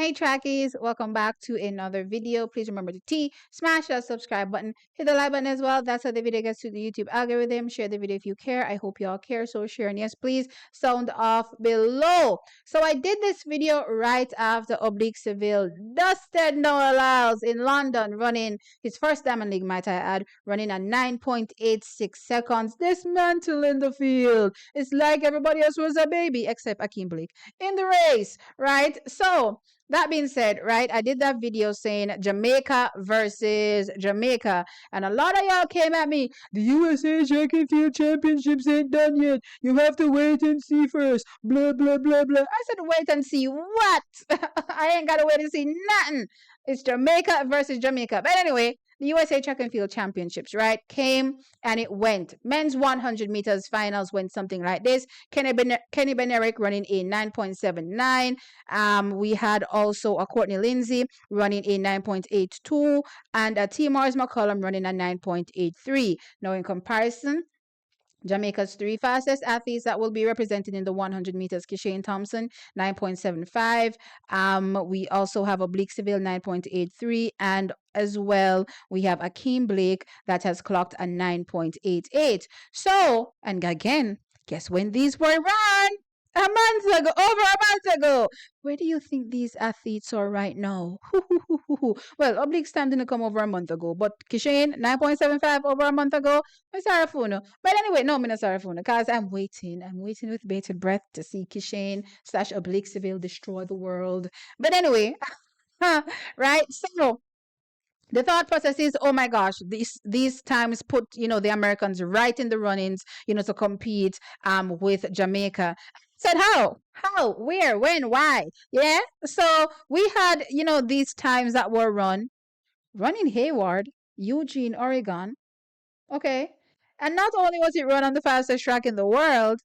Hey trackies, welcome back to another video. Please remember to smash that subscribe button, hit the like button as well. That's how the video gets to the YouTube algorithm. Share the video if you care. I hope you all care, so share, and yes please sound off below. So I did this video right after Oblique Seville dusted Noah Lyles in London, running his first Diamond League, might I add, running at 9.86 seconds, dismantling the field. It's like everybody else was a baby except Ackeem in the race, right? So that being said, right, I did that video saying Jamaica versus Jamaica, and a lot of y'all came at me. The USA Track and Field Championships ain't done yet. You have to wait and see first. Blah blah blah blah. I said wait and see what? I ain't gotta wait and see nothing. It's Jamaica versus Jamaica. But anyway, the USA Track and Field Championships, right, came and it went. Men's 100 meters finals went something like this. Kenny Benerick running a 9.79. We had also a Courtney Lindsay running a 9.82 and a T. Mars McCollum running a 9.83. Now, in comparison, Jamaica's three fastest athletes that will be represented in the 100 meters: Kishane Thompson, 9.75. We also have Oblique Seville, 9.83, and as well we have Ackeem Blake that has clocked a 9.88. So, and again, guess when these were run? A month ago, over a month ago. Where do you think these athletes are right now? Well, Oblique's time didn't come over a month ago, but Kishane, 9.75 over a month ago. I'm sorry, Funo. But anyway, no, I'm not sorry, Funo, because I'm waiting. I'm waiting with bated breath to see Kishane / Oblique Seville destroy the world. But anyway, right? So, the thought process is, oh my gosh, these times put the Americans right in the runnings, to compete with Jamaica. Said how, where, when, why? Yeah. So we had these times that were running Hayward, Eugene, Oregon. Okay, and not only was it run on the fastest track in the world,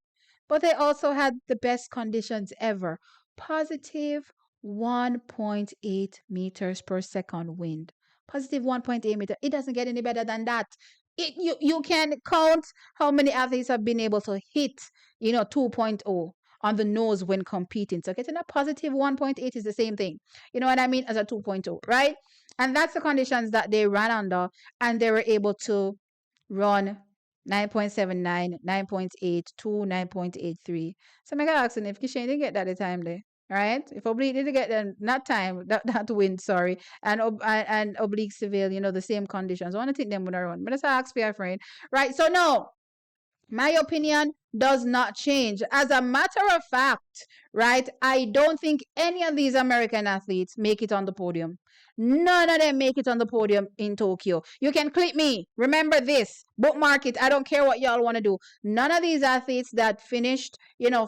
but they also had the best conditions ever. Positive 1.8 meters per second wind. Positive 1.8 meter. It doesn't get any better than that. You can count how many athletes have been able to hit 2.0 on the nose when competing. So getting a positive 1.8 is the same thing, you know what I mean, as a 2.0, right? And that's the conditions that they ran under, and they were able to run 9.79, 9.82, 9.83. So I'm asking if Kishane didn't get that the time there. Right? If Oblique didn't get them, not time, that win, sorry. And Oblique Seville, the same conditions. I want to think them when I run. But that's how I ask for your friend. Right? So no, my opinion does not change. As a matter of fact, right, I don't think any of these American athletes make it on the podium. None of them make it on the podium in Tokyo. You can click me. Remember this. Bookmark it. I don't care what y'all want to do. None of these athletes that finished,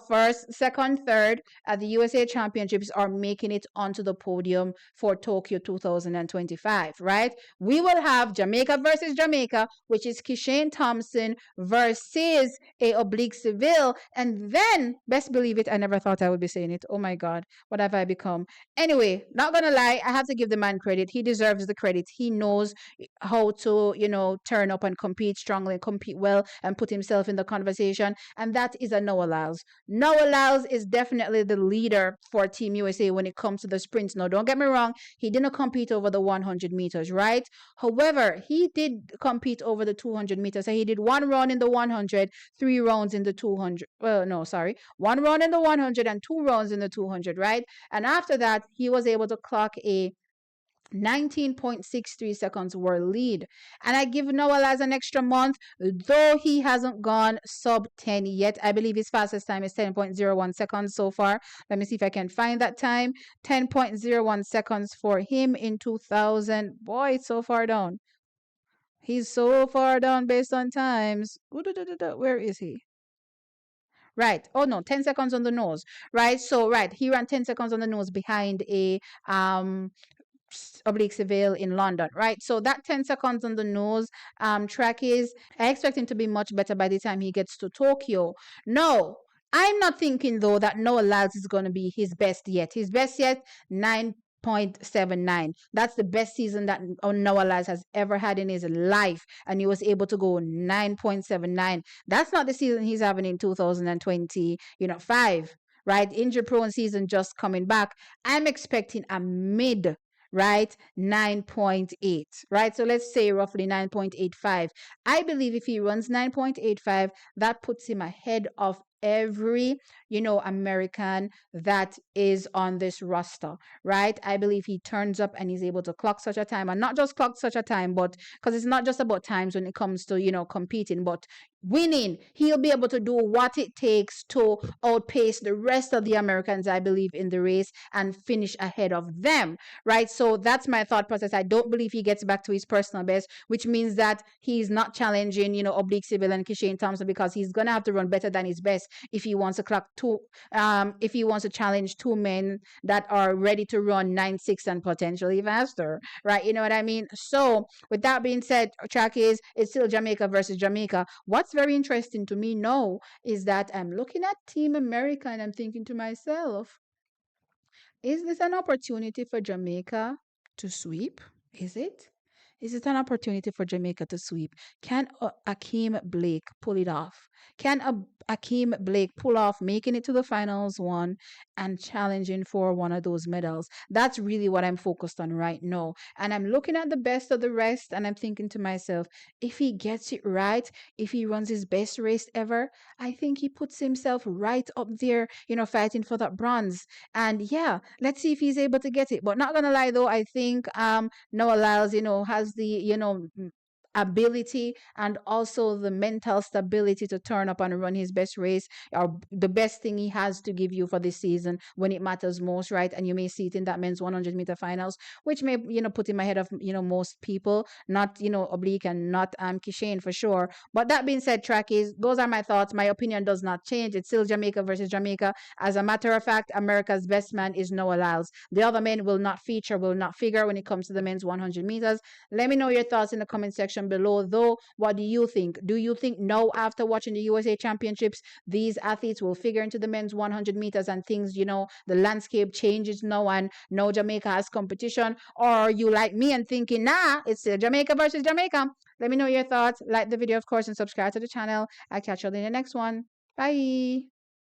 first, second, third at the USA Championships are making it onto the podium for Tokyo 2025, right? We will have Jamaica versus Jamaica, which is Kishane Thompson versus a Oblique Seville. And then, best believe it, I never thought I would be saying it. Oh my God, what have I become? Anyway, not gonna lie, I have to give the man credit. He deserves the credit. He knows how to, turn up and compete strongly and compete well and put himself in the conversation. And that is a Noah Lyles. Noah Lyles is definitely the leader for Team USA when it comes to the sprints. Now, don't get me wrong, he didn't compete over the 100 meters, right? However, he did compete over the 200 meters. So he did one run in the 100, 3 rounds in the 200. Well, no, sorry. 1 run in the 100 and 2 rounds in the 200, right? And after that, he was able to clock a 19.63 seconds world lead. And I give Noah Lyles an extra month, though he hasn't gone sub 10 yet. I believe his fastest time is 10.01 seconds so far. Let me see if I can find that time. 10.01 seconds for him in 2000. Boy, it's so far down. He's so far down based on times. Where is he? Right. Oh no, 10 seconds on the nose. Right. So right, he ran 10 seconds on the nose behind a Oblique Seville in London, right? So that 10 seconds on the nose track is, I expect him to be much better by the time he gets to Tokyo. No, I'm not thinking though that Noah Lyles is going to be his best yet. His best yet, 9.79. That's the best season that Noah Lyles has ever had in his life, and he was able to go 9.79. That's not the season he's having in 2025. right? Injury prone season just coming back. I'm expecting a mid, right? 9.8, right? So let's say roughly 9.85. I believe if he runs 9.85, that puts him ahead of every, American that is on this roster, right? I believe he turns up and he's able to clock such a time, and not just clock such a time, but because it's not just about times when it comes to, competing, but winning. He'll be able to do what it takes to outpace the rest of the Americans, I believe, in the race and finish ahead of them, right? So that's my thought process. I don't believe he gets back to his personal best, which means that he's not challenging, Oblique Civil and Kishane Thompson, because he's gonna have to run better than his best if he wants to clock two. If he wants to challenge two men that are ready to run 9.6 and potentially faster, right? You know what I mean? So with that being said, track is it's still Jamaica versus Jamaica. What's very interesting to me now is that I'm looking at Team America and I'm thinking to myself, is this an opportunity for Jamaica to sweep? Is it? Is it an opportunity for Jamaica to sweep? Can Ackeem Blake pull it off? Can Ackeem Blake pull off making it to the finals one and challenging for one of those medals? That's really what I'm focused on right now. And I'm looking at the best of the rest and I'm thinking to myself, if he gets it right, if he runs his best race ever, I think he puts himself right up there, fighting for that bronze. And yeah, let's see if he's able to get it. But not gonna lie though, I think Noah Lyles, has the, ability and also the mental stability to turn up and run his best race, or the best thing he has to give you for this season when it matters most, right? And you may see it in that men's 100-meter finals, which may, put him ahead of, most people, not, Oblique and not Kishane for sure. But that being said, track is those are my thoughts. My opinion does not change. It's still Jamaica versus Jamaica. As a matter of fact, America's best man is Noah Lyles. The other men will not feature, will not figure when it comes to the men's 100 meters. Let me know your thoughts in the comment section below, though. What do you think? Do you think now, after watching the USA Championships, these athletes will figure into the men's 100 meters and things, the landscape changes now and now Jamaica has competition? Or are you like me and thinking, nah, it's still Jamaica versus Jamaica? Let me know your thoughts. Like the video, of course, and subscribe to the channel. I'll catch you in the next one. Bye.